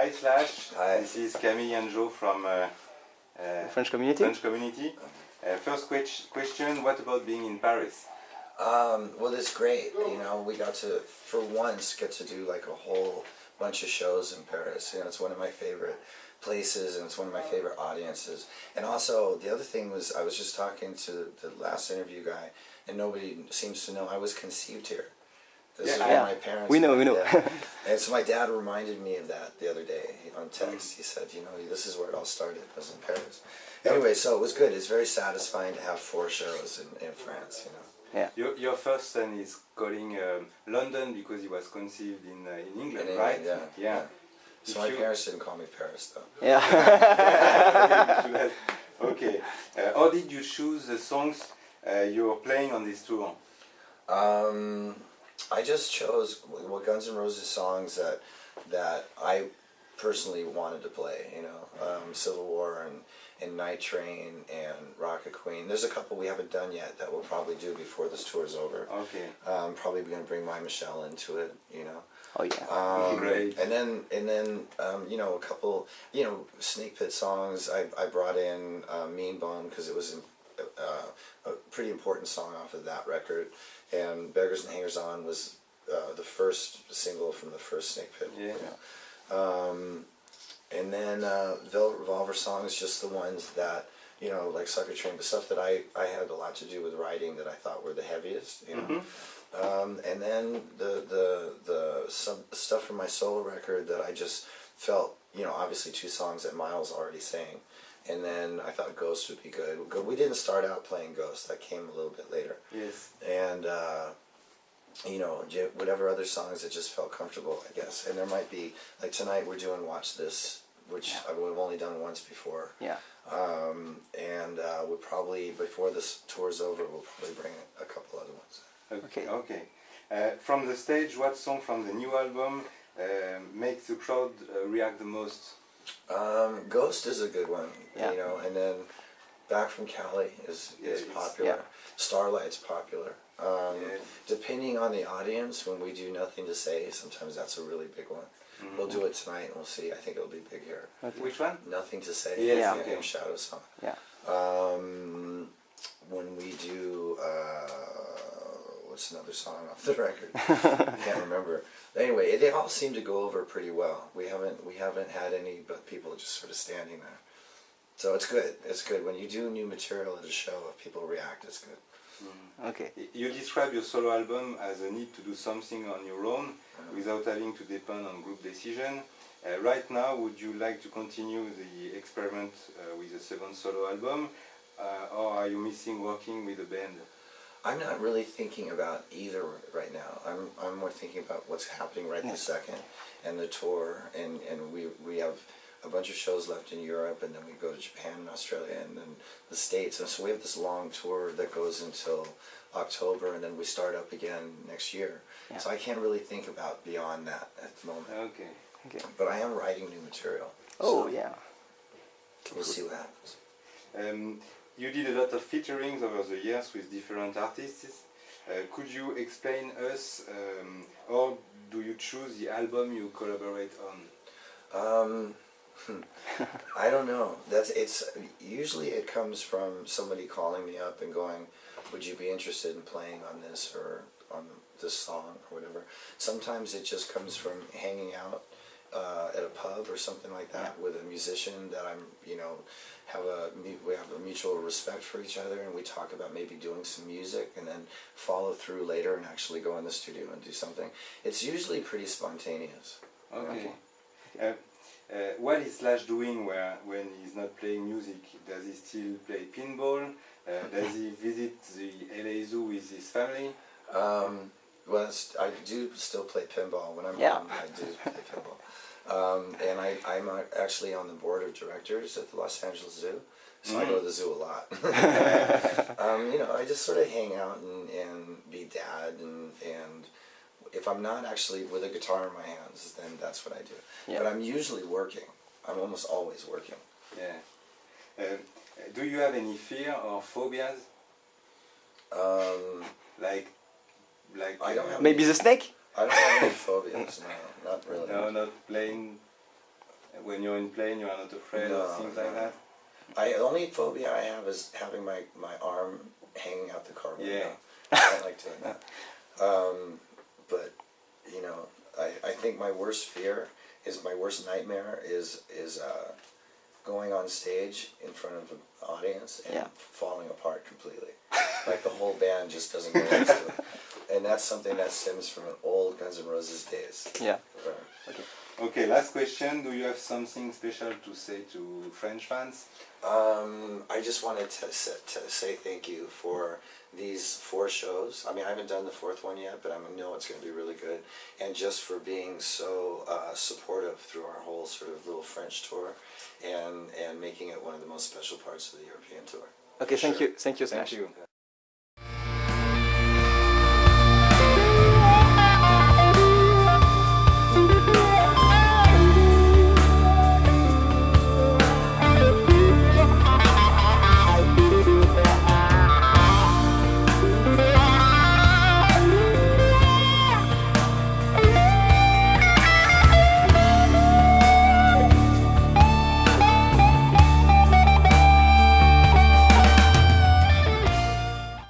Hi Slash. Hi. This is Camille and Joe from French community. First question: what about being in Paris? Well, it's great. You know, we got to, for once, get to do like a whole bunch of shows in Paris. You know, it's one of my favorite places, and it's one of my favorite audiences. And also, the other thing was, I was just talking to the last interview guy, and nobody seems to know I was conceived here. This is where my parents. We know. Yeah. And so my dad reminded me of that the other day on text. He said, you know, this is where it all started. It was in Paris. Anyway, so it was good. It's very satisfying to have 4 shows in France, you know. Yeah. Your first son is calling London because he was conceived in England, In right? England, yeah. So my parents didn't call me Paris, though. Yeah. Okay. How did you choose the songs you were playing on this tour? I just chose Guns N' Roses songs that I personally wanted to play. You know, Civil War and Night Train and Rocket Queen. There's a couple we haven't done yet that we'll probably do before this tour's over. Okay. Probably going to bring My Michelle into it. You know. Oh yeah. Great. And then you know, a couple, you know, Snake Pit songs. I brought in Mean Bone because it was a pretty important song off of that record, and Beggars and Hangers On was the first single from the first Snake Pit. Yeah. You know? And then Velvet Revolver songs, just the ones that, you know, like Sucker Train, but stuff that I had a lot to do with writing that I thought were the heaviest, you know. Mm-hmm. And then the stuff from my solo record that I just felt, you know, obviously 2 songs that Miles already sang. And then I thought Ghost would be good. We didn't start out playing Ghost. That came a little bit later. Yes. And, you know, whatever other songs that just felt comfortable, I guess. And there might be, like tonight we're doing Watch This, which I've only done once before. Yeah. And we'll probably, before this tour's over, we'll probably bring a couple other ones. Okay. From the stage, what song from the new album makes the crowd react the most? Ghost is a good one, Yeah. you know, and then Back from Cali is popular. Yeah. Starlight's popular. Depending on the audience, when we do Nothing to Say, sometimes that's a really big one. Mm-hmm. We'll do it tonight and we'll see. I think it'll be big here. Okay. Which one? Nothing to Say. Yeah. The Game Shadow song. Yeah. When we do, what's another song off the record? I can't remember. Anyway, they all seem to go over pretty well. We haven't had any but people just sort of standing there. So it's good. It's good. When you do new material at a show, if people react, it's good. Okay. You describe your solo album as a need to do something on your own without having to depend on group decision. Right now, would you like to continue the experiment with a second solo album, or are you missing working with a band? I'm not really thinking about either right now. I'm more thinking about what's happening right this second, and the tour, and we have a bunch of shows left in Europe, and then we go to Japan and Australia and then the States, and so we have this long tour that goes until October, and then we start up again next year. Yeah. So I can't really think about beyond that at the moment. Okay. But I am writing new material. Oh so yeah. We'll see what happens. You did a lot of featurings over the years with different artists. Could you explain us, or do you choose the album you collaborate on? I don't know. It's usually it comes from somebody calling me up and going, "Would you be interested in playing on this or on this song or whatever?" Sometimes it just comes from hanging out at a pub or something like that with a musician that we have a mutual respect for each other, and we talk about maybe doing some music and then follow through later and actually go in the studio and do something. It's usually pretty spontaneous. Okay. What is Slash doing when he's not playing music? Does he still play pinball? Does he visit the LA Zoo with his family? Well, I do still play pinball. When I'm home, I do play pinball. And I'm actually on the board of directors at the Los Angeles Zoo, so I go to the zoo a lot. You know, I just sort of hang out and be dad, and if I'm not actually with a guitar in my hands, then that's what I do. Yeah. But I'm usually working. I'm almost always working. Yeah. Do you have any fear or phobias? Like I don't have Maybe the snake? I don't have any phobias. No, not really. No, not playing When you're in plane, you are not afraid No, of things like no. that? The only phobia I have is having my arm hanging out the car window. Yeah. I don't like doing that. But, you know, I think my worst fear is, my worst nightmare is going on stage in front of an audience and Yeah. falling apart completely. Like the whole band just doesn't know what to do. And that's something that stems from an old Guns N' Roses days. Yeah. Okay. Okay, last question. Do you have something special to say to French fans? I just wanted to say thank you for these 4 shows. I mean, I haven't done the 4th one yet, but I know it's going to be really good. And just for being so supportive through our whole sort of little French tour, and making it one of the most special parts of the European tour. Okay, For thank sure. you. Thank you so much. Thank you.